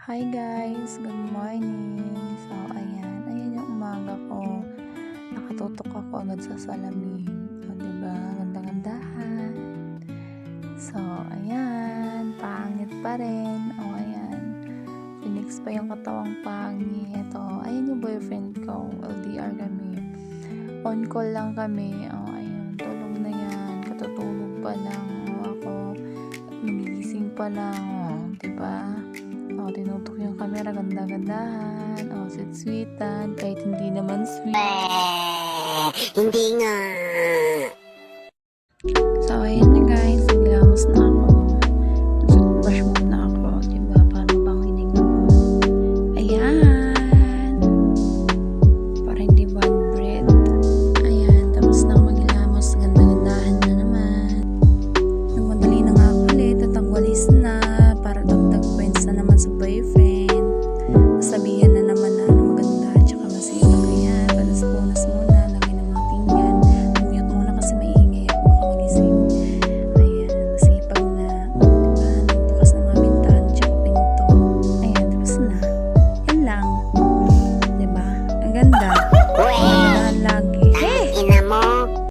Hi guys, good morning. So ayan yung umaga ko. Nakatutok ako agad sa salamin. O diba, ganda-gandahan. So ayan, pangit pa rin. O ayan, Phoenix pa yung katawang pangit. O ayan yung boyfriend ko, LDR kami. On call lang kami. O ayan, tulog na yan. Katutulog pa lang. O ako, nagigising pa lang. O diba? O, tinutok yung camera, ganda-gandahan. O, sweet-sweetan, kahit hindi naman sweet. Hindi nga. So, ayan na guys, naglamos na ako. Nag-brush muna ako, diba? Para mabanginig ako. Ayan! Para hindi bad breath. Ayan, tapos na ako maglamos. Ganda-gandahan na naman. Nagmadali na nga ako ulit at ang walis na. Para dagdag points na naman sa boyfriend.